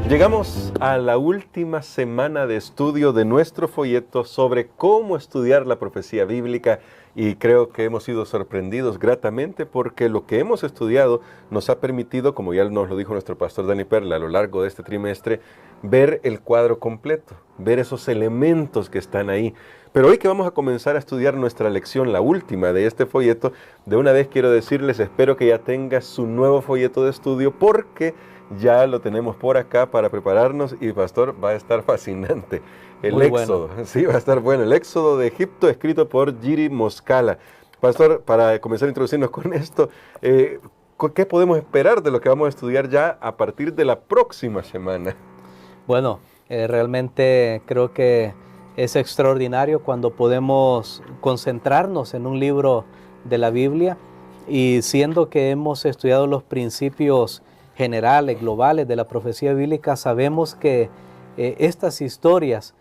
Llegamos a la última semana de estudio de nuestro folleto sobre cómo estudiar la profecía bíblica y creo que hemos sido sorprendidos gratamente porque lo que hemos estudiado nos ha permitido, como ya nos lo dijo nuestro pastor Dani Perla a lo largo de este trimestre, ver el cuadro completo, ver esos elementos que están ahí. Pero hoy que vamos a comenzar a estudiar nuestra lección, la última de este folleto, de una vez quiero decirles, espero que ya tenga su nuevo folleto de estudio porque ya lo tenemos por acá para prepararnos y pastor, va a estar fascinante. El Muy Éxodo, bueno. sí, va a estar bueno. El Éxodo de Egipto escrito por Giri Moscala. Pastor, para comenzar a introducirnos con esto, ¿qué podemos esperar de lo que vamos a estudiar ya a partir de la próxima semana? Bueno, realmente creo que es extraordinario cuando podemos concentrarnos en un libro de la Biblia y siendo que hemos estudiado los principios generales, globales de la profecía bíblica, sabemos que estas historias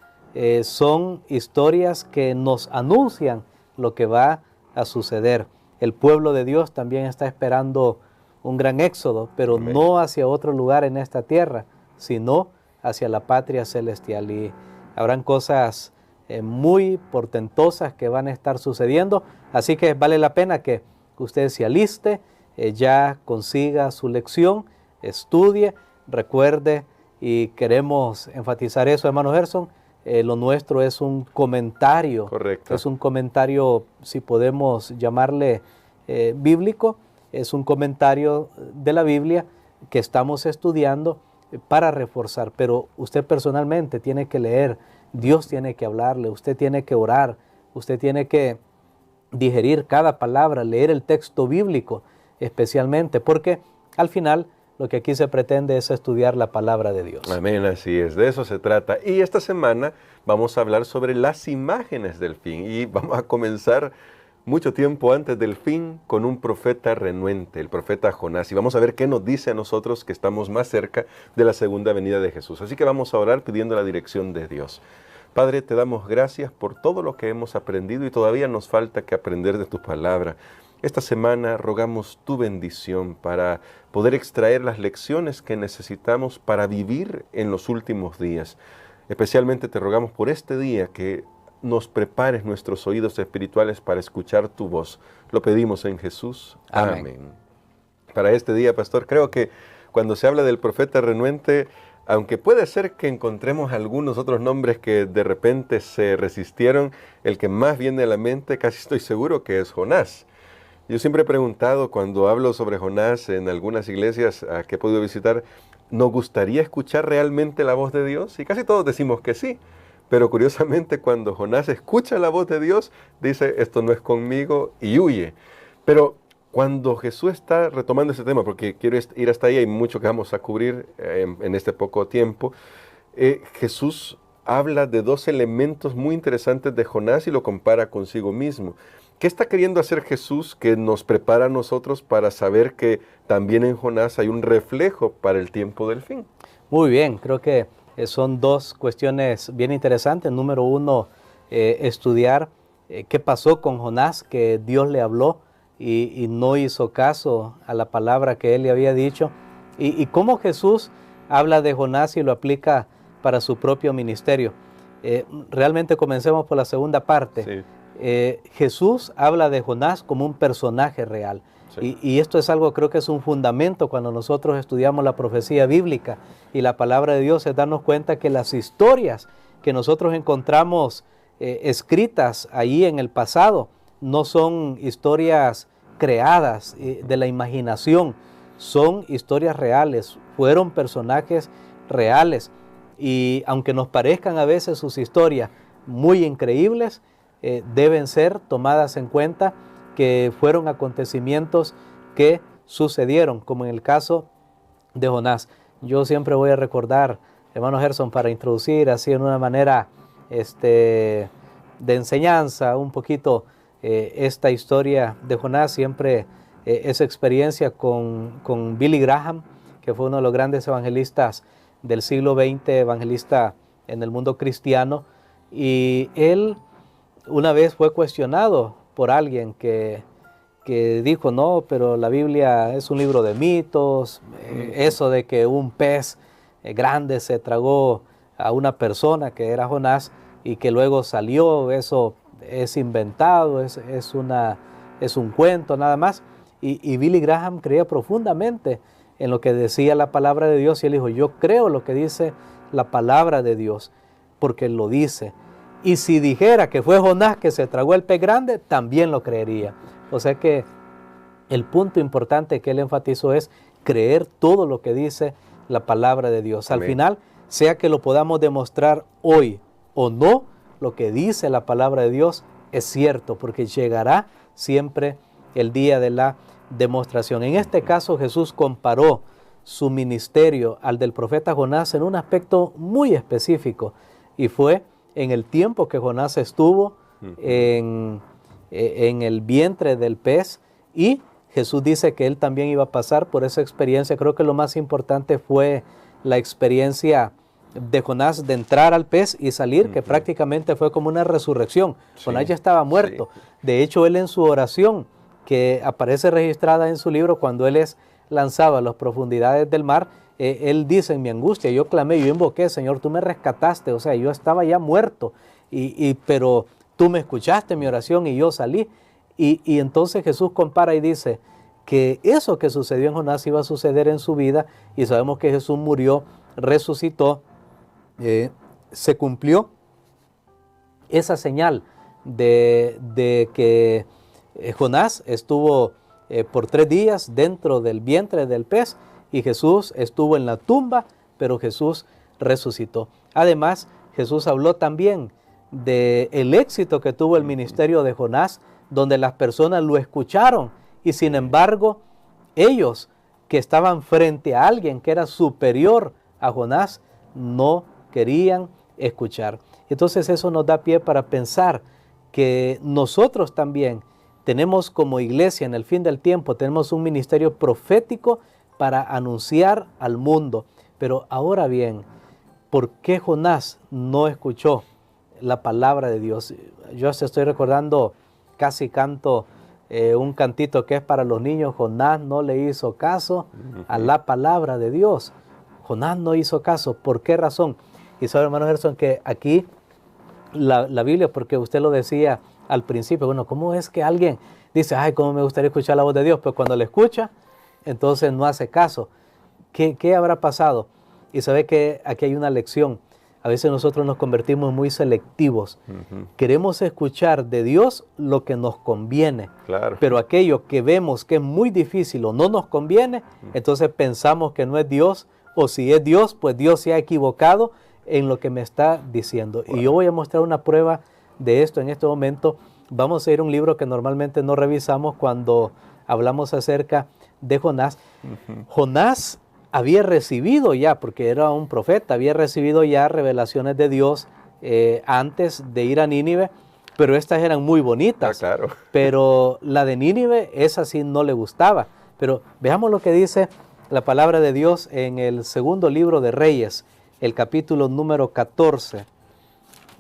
son historias que nos anuncian lo que va a suceder. El pueblo de Dios también está esperando un gran éxodo, pero Amén. no hacia otro lugar en esta tierra, sino hacia la patria celestial. Y habrán cosas muy portentosas que van a estar sucediendo, así que vale la pena que usted se aliste, ya consiga su lección, estudie, recuerde, y queremos enfatizar eso, hermano Gerson, lo nuestro es un comentario. Correcto. Es un comentario, si podemos llamarle bíblico, es un comentario de la Biblia que estamos estudiando para reforzar, pero usted personalmente tiene que leer, Dios tiene que hablarle, usted tiene que orar, usted tiene que digerir cada palabra, leer el texto bíblico especialmente, porque al final lo que aquí se pretende es estudiar la palabra de Dios. Amén, así es, de eso se trata. Y esta semana vamos a hablar sobre las imágenes del fin y vamos a comenzar mucho tiempo antes del fin con un profeta renuente, el profeta Jonás. Y vamos a ver qué nos dice a nosotros que estamos más cerca de la segunda venida de Jesús. Así que vamos a orar pidiendo la dirección de Dios. Padre, te damos gracias por todo lo que hemos aprendido y todavía nos falta que aprender de tu palabra. Esta semana rogamos tu bendición para poder extraer las lecciones que necesitamos para vivir en los últimos días. Especialmente te rogamos por este día que nos prepares nuestros oídos espirituales para escuchar tu voz. Lo pedimos en Jesús. Amén. Amén. Para este día, pastor, creo que cuando se habla del profeta renuente, aunque puede ser que encontremos algunos otros nombres que de repente se resistieron, el que más viene a la mente, casi estoy seguro que es Jonás. Yo siempre he preguntado, cuando hablo sobre Jonás en algunas iglesias a que he podido visitar, ¿nos gustaría escuchar realmente la voz de Dios? Y casi todos decimos que sí. Pero curiosamente cuando Jonás escucha la voz de Dios, dice, esto no es conmigo, y huye. Pero cuando Jesús está retomando ese tema, porque quiero ir hasta ahí, hay mucho que vamos a cubrir en este poco tiempo, Jesús habla de dos elementos muy interesantes de Jonás y lo compara consigo mismo. ¿Qué está queriendo hacer Jesús que nos prepara a nosotros para saber que también en Jonás hay un reflejo para el tiempo del fin? Muy bien, creo que son dos cuestiones bien interesantes. Número uno, estudiar qué pasó con Jonás, que Dios le habló y no hizo caso a la palabra que él le había dicho. Y cómo Jesús habla de Jonás y lo aplica para su propio ministerio. Realmente comencemos por la segunda parte. Sí. Jesús habla de Jonás como un personaje real. Sí. Y esto es algo, creo que es un fundamento cuando nosotros estudiamos la profecía bíblica y la palabra de Dios, es darnos cuenta que las historias que nosotros encontramos escritas ahí en el pasado no son historias creadas de la imaginación, son historias reales, fueron personajes reales. Y aunque nos parezcan a veces sus historias muy increíbles, deben ser tomadas en cuenta que fueron acontecimientos que sucedieron, como en el caso de Jonás. Yo siempre voy a recordar, hermano Gerson, para introducir así en una manera de enseñanza un poquito esta historia de Jonás, siempre esa experiencia con Billy Graham, que fue uno de los grandes evangelistas del siglo XX, evangelista en el mundo cristiano, y él una vez fue cuestionado por alguien que dijo, no, pero la Biblia es un libro de mitos, eso de que un pez grande se tragó a una persona que era Jonás y que luego salió, eso es inventado, es un cuento nada más. Y Billy Graham creía profundamente en lo que decía la palabra de Dios y él dijo, yo creo lo que dice la palabra de Dios, porque lo dice. Y si dijera que fue Jonás que se tragó el pez grande, también lo creería. O sea que el punto importante que él enfatizó es creer todo lo que dice la palabra de Dios. Al final, sea que lo podamos demostrar hoy o no, lo que dice la palabra de Dios es cierto, porque llegará siempre el día de la demostración. En este caso, Jesús comparó su ministerio al del profeta Jonás en un aspecto muy específico, y fue en el tiempo que Jonás estuvo en el vientre del pez, y Jesús dice que él también iba a pasar por esa experiencia. Creo que lo más importante fue la experiencia de Jonás de entrar al pez y salir, que prácticamente fue como una resurrección. Sí, Jonás ya estaba muerto. Sí. De hecho, él en su oración, que aparece registrada en su libro, cuando él es lanzado a las profundidades del mar, él dice, en mi angustia, yo clamé, yo invoqué, Señor, tú me rescataste, o sea, yo estaba ya muerto, pero tú me escuchaste mi oración y yo salí. Y entonces Jesús compara y dice que eso que sucedió en Jonás iba a suceder en su vida, y sabemos que Jesús murió, resucitó, se cumplió esa señal de que Jonás estuvo por 3 días dentro del vientre del pez, y Jesús estuvo en la tumba, pero Jesús resucitó. Además, Jesús habló también del éxito que tuvo el ministerio de Jonás, donde las personas lo escucharon, y sin embargo, ellos que estaban frente a alguien que era superior a Jonás, no querían escuchar. Entonces eso nos da pie para pensar que nosotros también tenemos como iglesia en el fin del tiempo, tenemos un ministerio profético para anunciar al mundo. Pero ahora bien, ¿por qué Jonás no escuchó la palabra de Dios? Yo hasta estoy recordando, casi canto un cantito que es para los niños. Jonás no le hizo caso a la palabra de Dios. Jonás no hizo caso. ¿Por qué razón? Y sabe, hermano Gerson, que aquí la Biblia, porque usted lo decía al principio, bueno, ¿cómo es que alguien dice, ay, cómo me gustaría escuchar la voz de Dios? Pues cuando le escucha, entonces no hace caso. ¿Qué habrá pasado? Y sabe que aquí hay una lección. A veces nosotros nos convertimos muy selectivos. Queremos escuchar de Dios lo que nos conviene. Claro. Pero aquello que vemos que es muy difícil o no nos conviene, entonces pensamos que no es Dios, o si es Dios, pues Dios se ha equivocado en lo que me está diciendo. Wow. Y yo voy a mostrar una prueba de esto en este momento. Vamos a ir a un libro que normalmente no revisamos cuando hablamos acerca de Jonás. Jonás había recibido ya, porque era un profeta, había recibido ya revelaciones de Dios antes de ir a Nínive, pero estas eran muy bonitas. Claro. Pero la de Nínive, esa sí no le gustaba. Pero veamos lo que dice la palabra de Dios en el segundo libro de Reyes, el capítulo número 14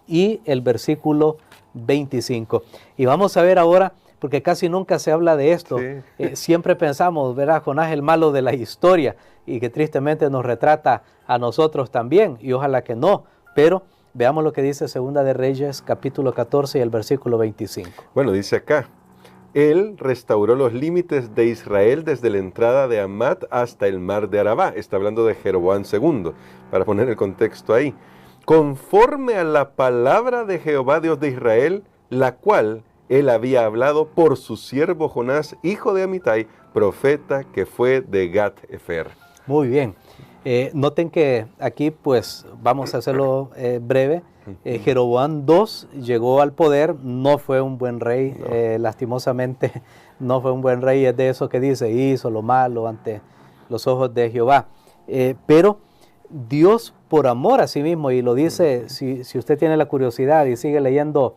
y el versículo 25. Y vamos a ver ahora, porque casi nunca se habla de esto. Sí. Siempre pensamos, verá, Jonás el malo de la historia, y que tristemente nos retrata a nosotros también, y ojalá que no. Pero veamos lo que dice Segunda de Reyes, capítulo 14 y el versículo 25. Bueno, dice acá, él restauró los límites de Israel desde la entrada de Amat hasta el mar de Arabá. Está hablando de Jeroboam II, para poner el contexto ahí. Conforme a la palabra de Jehová Dios de Israel, la cual él había hablado por su siervo Jonás, hijo de Amitai, profeta que fue de Gat-Efer. Muy bien. Noten que aquí pues vamos a hacerlo breve. Jeroboam II llegó al poder, no fue un buen rey, no. Lastimosamente no fue un buen rey, es de eso que dice, hizo lo malo ante los ojos de Jehová. Pero Dios, por amor a sí mismo, y lo dice, si usted tiene la curiosidad y sigue leyendo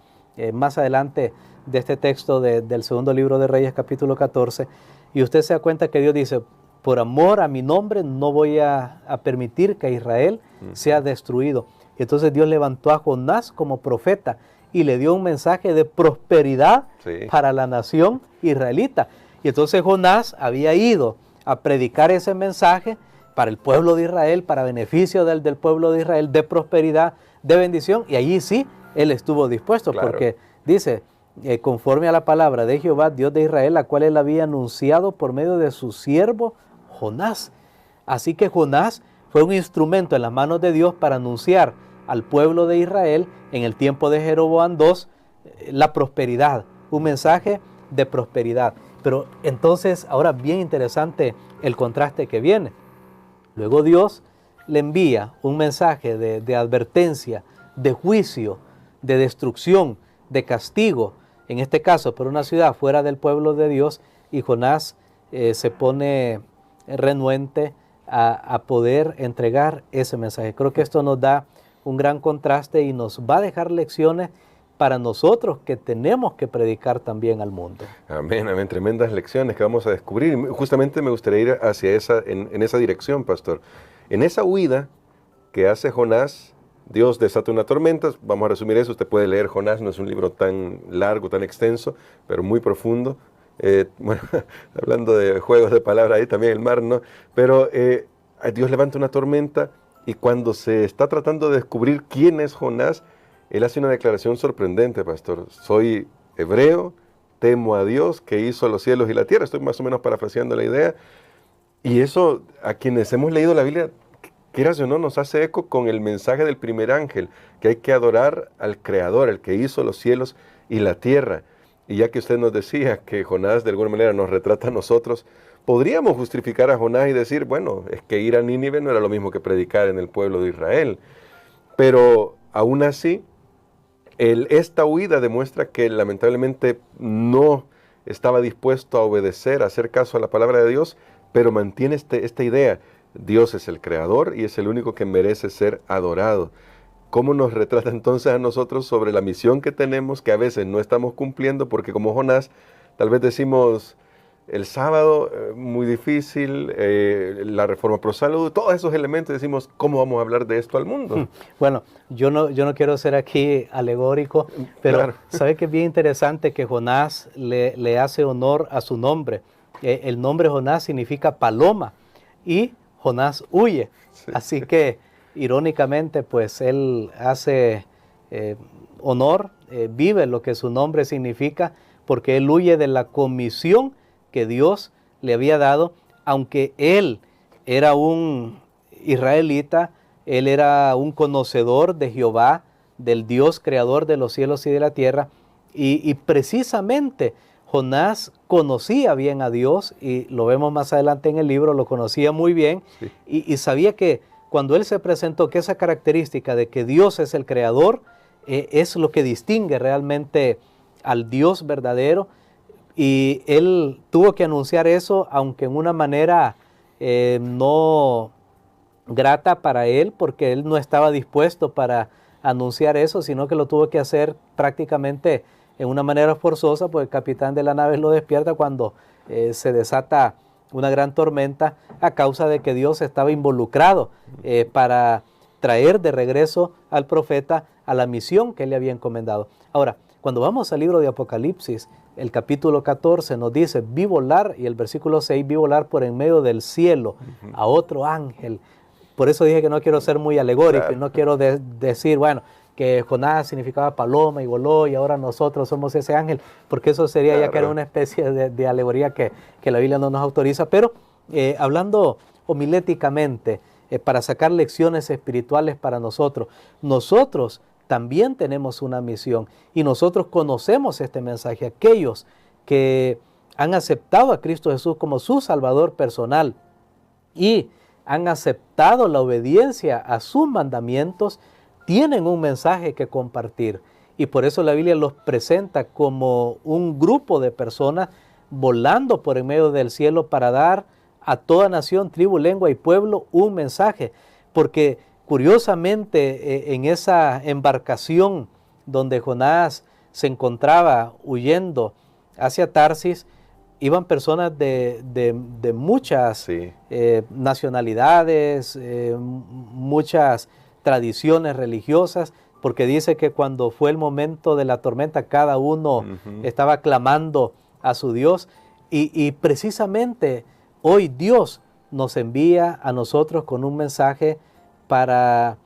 más adelante de este texto del segundo libro de Reyes, capítulo 14, y usted se da cuenta que Dios dice, por amor a mi nombre no voy a permitir que Israel sea destruido. Y entonces Dios levantó a Jonás como profeta y le dio un mensaje de prosperidad para la nación israelita. Y entonces Jonás había ido a predicar ese mensaje, para el pueblo de Israel, para beneficio del pueblo de Israel, de prosperidad, de bendición, y allí sí, él estuvo dispuesto, claro. Porque dice, conforme a la palabra de Jehová, Dios de Israel, la cual él había anunciado por medio de su siervo Jonás. Así que Jonás fue un instrumento en las manos de Dios para anunciar al pueblo de Israel en el tiempo de Jeroboam II la prosperidad, un mensaje de prosperidad. Pero entonces, ahora bien interesante el contraste que viene. Luego Dios le envía un mensaje de advertencia, de juicio, de destrucción, de castigo, en este caso por una ciudad fuera del pueblo de Dios, y Jonás se pone renuente a poder entregar ese mensaje. Creo que esto nos da un gran contraste y nos va a dejar lecciones para nosotros que tenemos que predicar también al mundo. Amén, amén. Tremendas lecciones que vamos a descubrir. Justamente me gustaría ir hacia en esa dirección, pastor. En esa huida que hace Jonás, Dios desata una tormenta. Vamos a resumir eso. Usted puede leer Jonás, no es un libro tan largo, tan extenso, pero muy profundo. Bueno, hablando de juegos de palabras, ahí también el mar, ¿no? Pero Dios levanta una tormenta y cuando se está tratando de descubrir quién es Jonás, él hace una declaración sorprendente, pastor. Soy hebreo, temo a Dios que hizo los cielos y la tierra. Estoy más o menos parafraseando la idea. Y eso, a quienes hemos leído la Biblia, quieras o no, nos hace eco con el mensaje del primer ángel, que hay que adorar al Creador, el que hizo los cielos y la tierra. Y ya que usted nos decía que Jonás de alguna manera nos retrata a nosotros, podríamos justificar a Jonás y decir, bueno, es que ir a Nínive no era lo mismo que predicar en el pueblo de Israel. Pero aún así, esta huida demuestra que lamentablemente no estaba dispuesto a obedecer, a hacer caso a la palabra de Dios, pero mantiene esta idea. Dios es el creador y es el único que merece ser adorado. ¿Cómo nos retrata entonces a nosotros sobre la misión que tenemos, que a veces no estamos cumpliendo? Porque como Jonás, tal vez decimos, el sábado, muy difícil, la reforma pro salud, todos esos elementos, decimos, ¿cómo vamos a hablar de esto al mundo? Bueno, yo no quiero ser aquí alegórico, pero claro. ¿Sabe qué es bien interesante? Que Jonás le hace honor a su nombre. El nombre Jonás significa paloma y Jonás huye. Sí. Así que, irónicamente, pues él hace honor, vive lo que su nombre significa, porque él huye de la comisión que Dios le había dado, aunque él era un israelita, él era un conocedor de Jehová, del Dios creador de los cielos y de la tierra, y precisamente Jonás conocía bien a Dios, y lo vemos más adelante en el libro, lo conocía muy bien, sí. y sabía que cuando él se presentó, que esa característica de que Dios es el creador, es lo que distingue realmente al Dios verdadero, y él tuvo que anunciar eso, aunque en una manera no grata para él, porque él no estaba dispuesto para anunciar eso, sino que lo tuvo que hacer prácticamente en una manera forzosa, pues el capitán de la nave lo despierta cuando se desata una gran tormenta a causa de que Dios estaba involucrado para traer de regreso al profeta a la misión que él le había encomendado. Ahora, cuando vamos al libro de Apocalipsis, el capítulo 14 nos dice, vi volar, y el versículo 6, vi volar por en medio del cielo a otro ángel. Por eso dije que no quiero ser muy alegórico, claro. Y no quiero decir, bueno, que Jonás significaba paloma y voló y ahora nosotros somos ese ángel, porque eso sería claro. Ya que era una especie de alegoría que la Biblia no nos autoriza. Pero hablando homiléticamente, para sacar lecciones espirituales para nosotros también tenemos una misión y nosotros conocemos este mensaje. Aquellos que han aceptado a Cristo Jesús como su Salvador personal y han aceptado la obediencia a sus mandamientos, tienen un mensaje que compartir. Y por eso la Biblia los presenta como un grupo de personas volando por en medio del cielo para dar a toda nación, tribu, lengua y pueblo un mensaje. Porque curiosamente, en esa embarcación donde Jonás se encontraba huyendo hacia Tarsis, iban personas de muchas sí. Nacionalidades, muchas tradiciones religiosas, porque dice que cuando fue el momento de la tormenta, cada uno estaba clamando a su Dios, y precisamente hoy Dios nos envía a nosotros con un mensaje para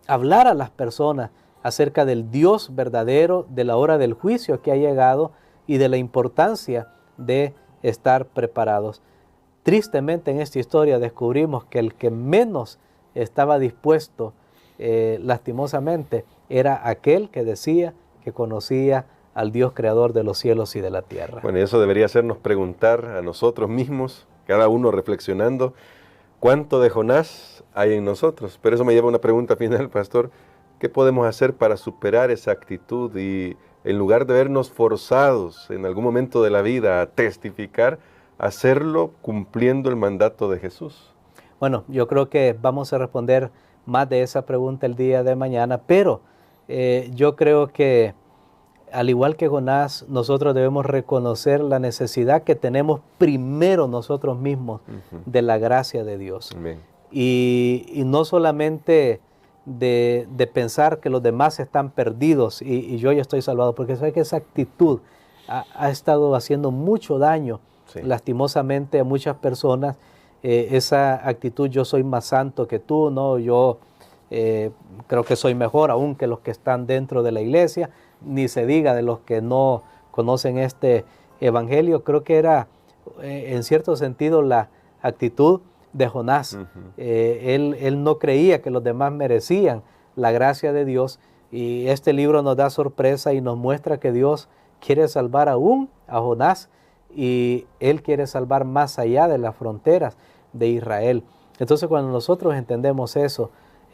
hablar a las personas acerca del Dios verdadero, de la hora del juicio que ha llegado y de la importancia de estar preparados. Tristemente en esta historia descubrimos que el que menos estaba dispuesto, lastimosamente, era aquel que decía que conocía al Dios creador de los cielos y de la tierra. Bueno, y eso debería hacernos preguntar a nosotros mismos, cada uno reflexionando, ¿cuánto de Jonás hay en nosotros? Pero eso me lleva a una pregunta final, pastor. ¿Qué podemos hacer para superar esa actitud y en lugar de vernos forzados en algún momento de la vida a testificar, hacerlo cumpliendo el mandato de Jesús? Bueno, yo creo que vamos a responder más de esa pregunta el día de mañana, pero yo creo que al igual que Jonás, nosotros debemos reconocer la necesidad que tenemos primero nosotros mismos de la gracia de Dios. Y no solamente de pensar que los demás están perdidos y yo ya estoy salvado, porque sabe que esa actitud ha estado haciendo mucho daño, lastimosamente, a muchas personas. Esa actitud, yo soy más santo que tú, ¿no? Yo creo que soy mejor aún que los que están dentro de la iglesia, ni se diga de los que no conocen este evangelio. Creo que era en cierto sentido la actitud de Jonás. Él no creía que los demás merecían la gracia de Dios, y este libro nos da sorpresa y nos muestra que Dios quiere salvar aún a Jonás, y Él quiere salvar más allá de las fronteras de Israel. Entonces, cuando nosotros entendemos eso,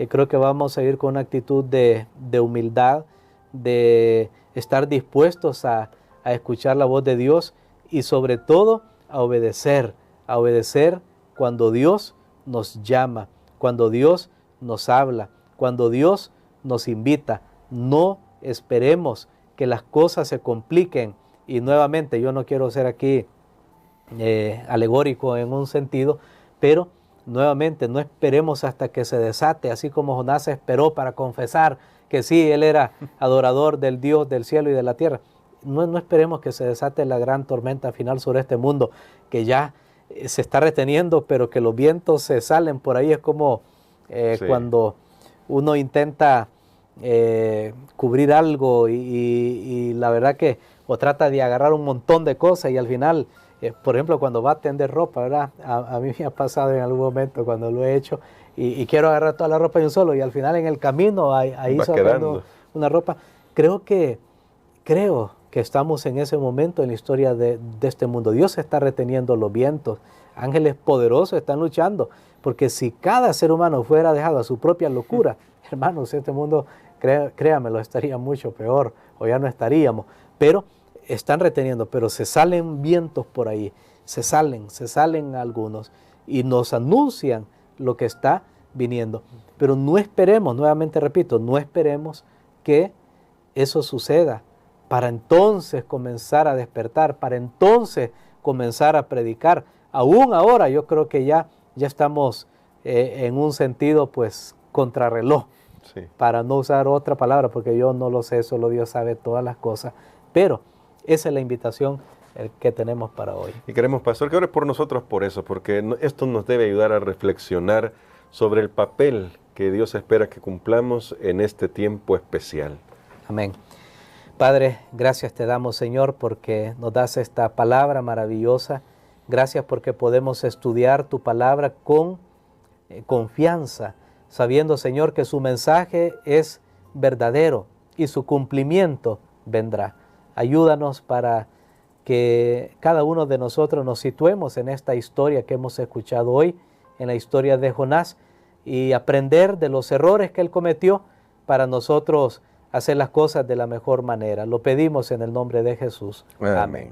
creo que vamos a ir con una actitud de humildad, de estar dispuestos a escuchar la voz de Dios y sobre todo a obedecer cuando Dios nos llama, cuando Dios nos habla, cuando Dios nos invita. No esperemos que las cosas se compliquen. Y nuevamente, yo no quiero ser aquí alegórico en un sentido, pero nuevamente no esperemos hasta que se desate, así como Jonás esperó para confesar que sí, él era adorador del Dios del cielo y de la tierra. No esperemos que se desate la gran tormenta final sobre este mundo, que ya se está reteniendo, pero que los vientos se salen por ahí. Es como cuando uno intenta cubrir algo y la verdad que o trata de agarrar un montón de cosas y al final, por ejemplo, cuando va a tender ropa, ¿verdad? A mí me ha pasado en algún momento cuando lo he hecho y quiero agarrar toda la ropa de un solo y al final en el camino ahí sacando una ropa. Creo que estamos en ese momento en la historia de este mundo. Dios está reteniendo los vientos. Ángeles poderosos están luchando, porque si cada ser humano fuera dejado a su propia locura, hermanos, este mundo, créamelo, estaría mucho peor, o ya no estaríamos. Pero están reteniendo, pero se salen vientos por ahí, se salen algunos y nos anuncian lo que está viniendo. Pero no esperemos, nuevamente repito, no esperemos que eso suceda para entonces comenzar a despertar, para entonces comenzar a predicar. Aún ahora yo creo que ya estamos en un sentido pues contrarreloj, para no usar otra palabra, porque yo no lo sé, solo Dios sabe todas las cosas, pero esa es la invitación que tenemos para hoy. Y queremos, pastor, que ore por nosotros por eso, porque esto nos debe ayudar a reflexionar sobre el papel que Dios espera que cumplamos en este tiempo especial. Amén. Padre, gracias te damos, Señor, porque nos das esta palabra maravillosa. Gracias porque podemos estudiar tu palabra con confianza, sabiendo, Señor, que su mensaje es verdadero y su cumplimiento vendrá. Ayúdanos para que cada uno de nosotros nos situemos en esta historia que hemos escuchado hoy, en la historia de Jonás, y aprender de los errores que él cometió para nosotros hacer las cosas de la mejor manera. Lo pedimos en el nombre de Jesús. Amén.